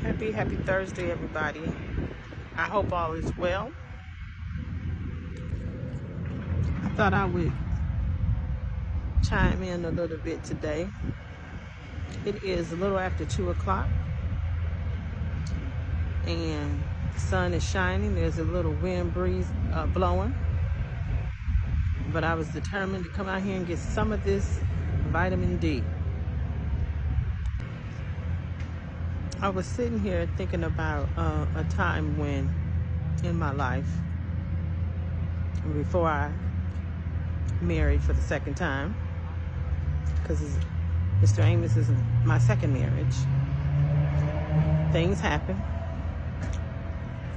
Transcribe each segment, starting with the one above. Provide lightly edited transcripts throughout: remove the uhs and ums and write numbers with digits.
Happy Thursday, everybody. I hope all is well. I thought I would chime in a little bit today. It is a little after 2 o'clock and the sun is shining. There's a little wind breeze blowing, but I was determined to come out here and get some of this vitamin D. I was sitting here thinking about a time when in my life, before I married for the second time, because Mr. Amos is my second marriage. Things happen.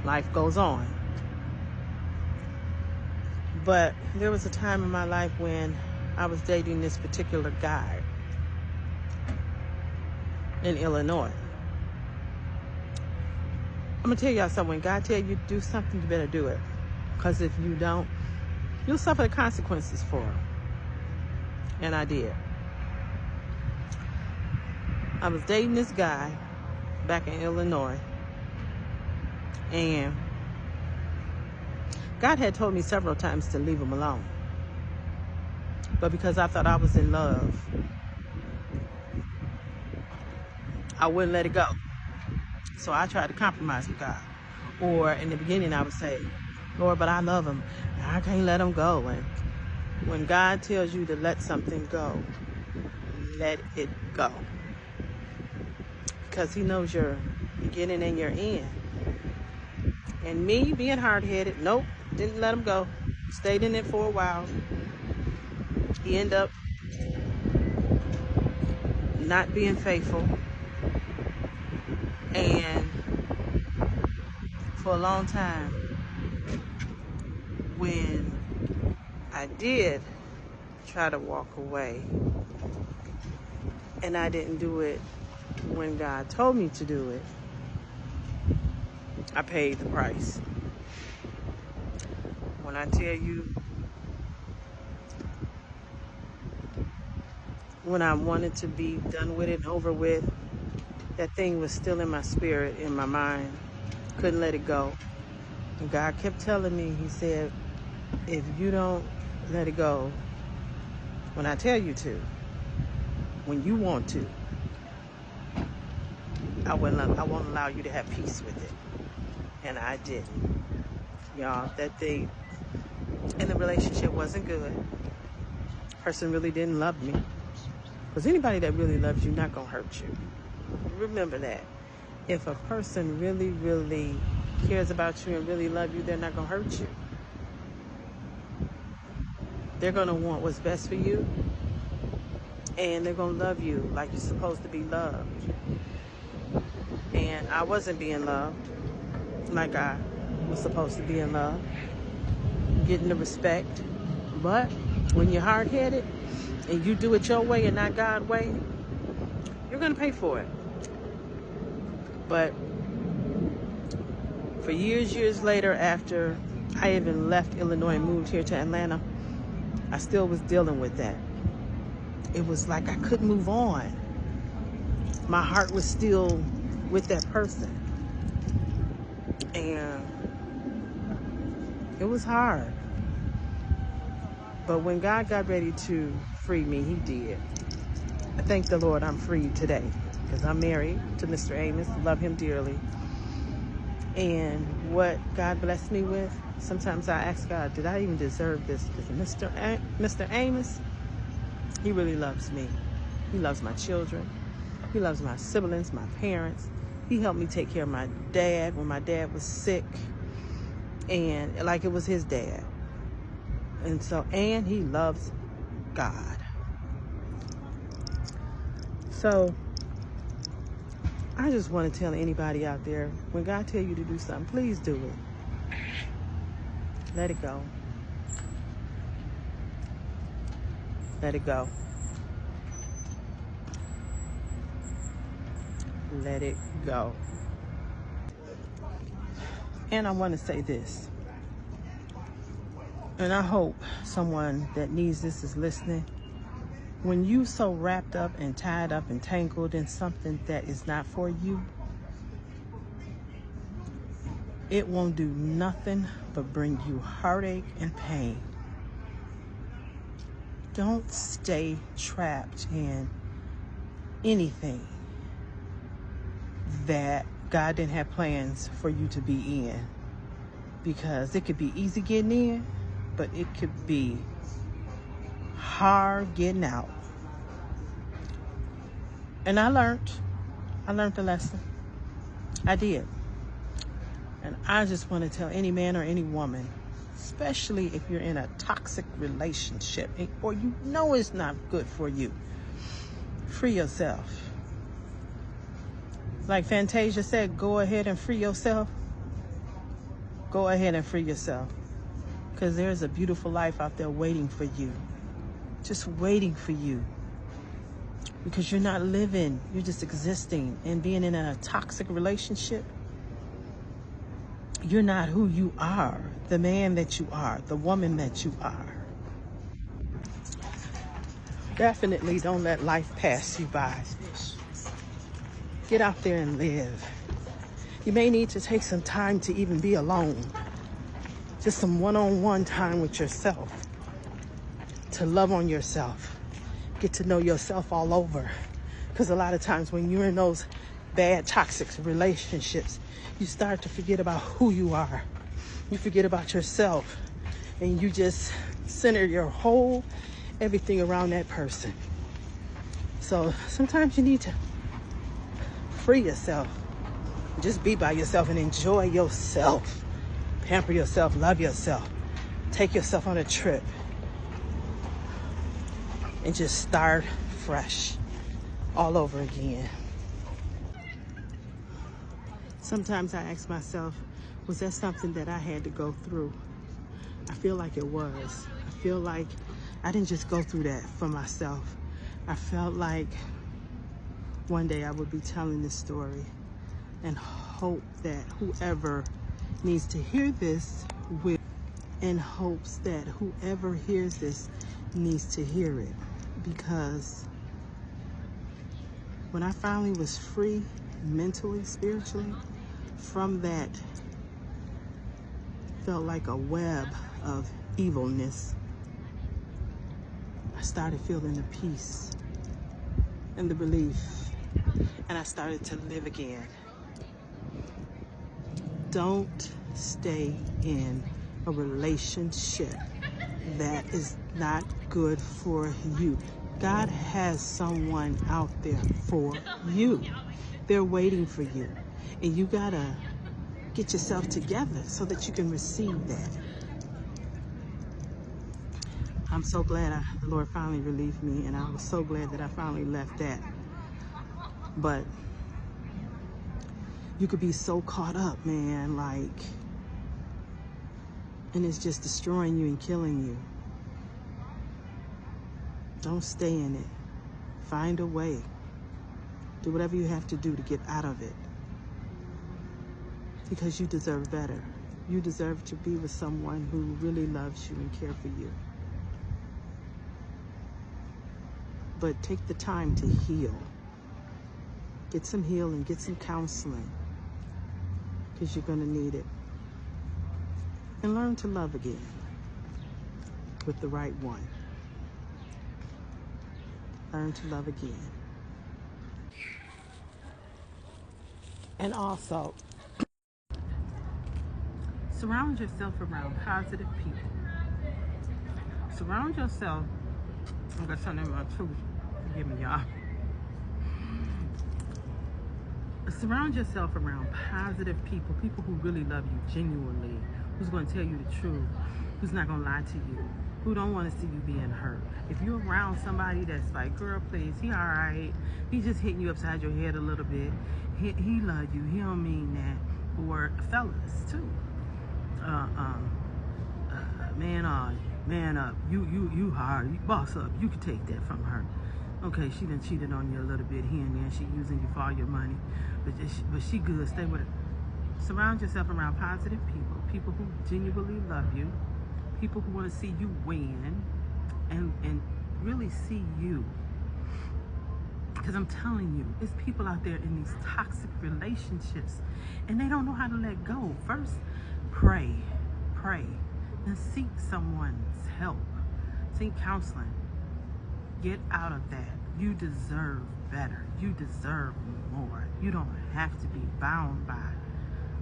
Life goes on. But there was a time in my life when I was dating this particular guy in Illinois. I'm going to tell y'all something. When God tells you to do something, you better do it. Because if you don't, you'll suffer the consequences for it. And I did. I was dating this guy back in Illinois. And God had told me several times to leave him alone. But because I thought I was in love, I wouldn't let it go. So I tried to compromise with God. Or in the beginning, I would say, Lord, but I love him. I can't let him go. And when God tells you to let something go, let it go. Because he knows your beginning and your end. And me being hard-headed, nope, didn't let him go. Stayed in it for a while. He ended up not being faithful. And for a long time, when I did try to walk away, and I didn't do it when God told me to do it, I paid the price. When I tell you, when I wanted to be done with it and over with, that thing was still in my spirit, in my mind. Couldn't let it go. And God kept telling me, he said, if you don't let it go when I tell you to, when you want to, I won't allow you to have peace with it. And I didn't. Y'all, that thing in the relationship wasn't good. Person really didn't love me. Because anybody that really loves you not going to hurt you. Remember that. If a person really, really cares about you and really love you, they're not going to hurt you. They're going to want what's best for you. And they're going to love you like you're supposed to be loved. And I wasn't being loved like I was supposed to be in love. Getting the respect. But when you're hard-headed and you do it your way and not God's way, you're going to pay for it. But for years later, after I even left Illinois and moved here to Atlanta, I still was dealing with that. It was like I couldn't move on. My heart was still with that person. And it was hard. But when God got ready to free me, he did. I thank the Lord I'm free today. Because I'm married to Mr. Amos, love him dearly. And what God blessed me with, sometimes I ask God, did I even deserve this? Because Mr. Amos, he really loves me. He loves my children. He loves my siblings, my parents. He helped me take care of my dad when my dad was sick. And like it was his dad. And he loves God. So I just want to tell anybody out there, when God tells you to do something, please do it. Let it go. Let it go. Let it go. And I want to say this. And I hope someone that needs this is listening. When you so wrapped up and tied up and tangled in something that is not for you, it won't do nothing but bring you heartache and pain. Don't stay trapped in anything that God didn't have plans for you to be in, because it could be easy getting in, but it could be hard getting out. And I learned the lesson. I did. And I just want to tell any man or any woman, especially if you're in a toxic relationship or you know it's not good for you, free yourself. Like Fantasia said, go ahead and free yourself. Go ahead and free yourself. Because there's a beautiful life out there waiting for you. Just waiting for you. Because you're not living, you're just existing. And being in a toxic relationship, you're not who you are, the man that you are, the woman that you are. Definitely don't let life pass you by. Get out there and live. You may need to take some time to even be alone. Just some one-on-one time with yourself. To love on yourself. Get to know yourself all over. Because a lot of times when you're in those bad, toxic relationships, you start to forget about who you are. You forget about yourself. And you just center your whole everything around that person. So sometimes you need to free yourself. Just be by yourself and enjoy yourself. Pamper yourself, love yourself. Take yourself on a trip. And just start fresh all over again. Sometimes I ask myself, was that something that I had to go through? I feel like it was. I feel like I didn't just go through that for myself. I felt like one day I would be telling this story and hope that whoever needs to hear this will, in hopes that whoever hears this needs to hear it. Because when I finally was free, mentally, spiritually, from that, felt like a web of evilness, I started feeling the peace and the relief, and I started to live again. Don't stay in a relationship that is not good for you. God has someone out there for you. They're waiting for you. And you gotta get yourself together so that you can receive that. I'm so glad the Lord finally relieved me, and I was so glad that I finally left that. But you could be so caught up, man, like, and it's just destroying you and killing you. Don't stay in it. Find a way. Do whatever you have to do to get out of it. Because you deserve better. You deserve to be with someone who really loves you and cares for you. But take the time to heal. Get some healing, get some counseling. Because you're going to need it. And learn to love again. With the right one. Learn to love again. And also, surround yourself around positive people. Surround yourself. I'm going to turn in my tooth. Forgive me, y'all. Surround yourself around positive people. People who really love you genuinely. Who's going to tell you the truth. Who's not going to lie to you. Who don't want to see you being hurt. If you're around somebody that's like, girl, please, he all right. He just hitting you upside your head a little bit. He love you. He don't mean that. Or fellas, too. Man up. You hard. You boss up. You can take that from her. Okay, she done cheated on you a little bit here and there. She using you for all your money. But she good. Stay with her. Surround yourself around positive people. People who genuinely love you. People who want to see you win. And really see you. Because I'm telling you, it's people out there in these toxic relationships and they don't know how to let go. First, pray, and seek someone's help. Seek counseling. Get out of that. You deserve better. You deserve more. You don't have to be bound by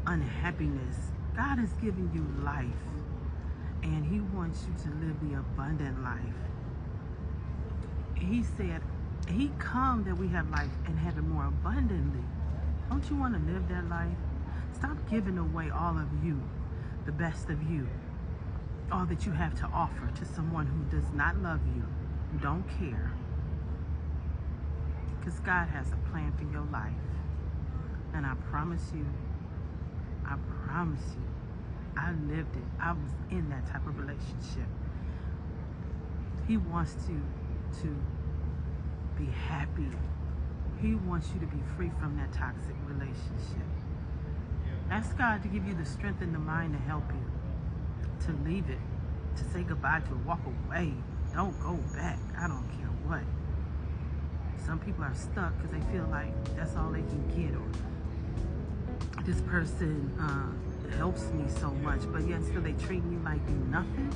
unhappiness. God has given you life, and He wants you to live the abundant life. He said, He come that we have life and have it more abundantly. Don't you want to live that life? Stop giving away all of you, the best of you, all that you have to offer to someone who does not love you, who don't care. Because God has a plan for your life. And I promise you, I lived it. I was in that type of relationship. He wants to be happy. He wants you to be free from that toxic relationship. Ask God to give you the strength and the mind to help you, to leave it, to say goodbye to it, walk away. Don't go back. I don't care what. Some people are stuck because they feel like that's all they can get, or this person helps me so much, but yet still they treat me like you nothing.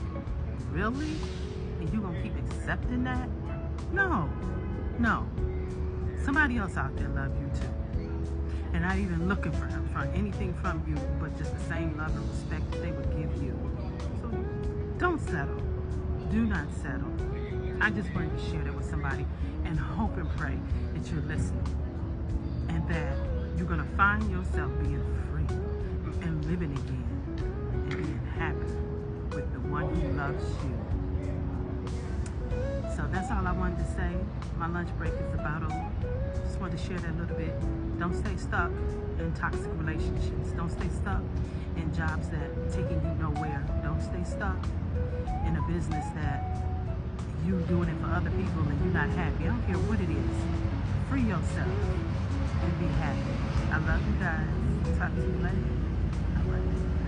Really? And you gonna keep accepting that? No. Somebody else out there love you too, and not even looking for anything from you, but just the same love and respect that they would give you. So don't settle. Do not settle. I just wanted to share that with somebody, and hope and pray that you're listening, and that you're gonna find yourself being free and living again and being happy with the one who loves you. So that's all I wanted to say. My lunch break is about over. Just wanted to share that a little bit. Don't stay stuck in toxic relationships. Don't stay stuck in jobs that taking you nowhere. Don't stay stuck in a business that you doing it for other people and you're not happy. I don't care what it is. Free yourself and be happy. I love you guys. Talk to you later. All right.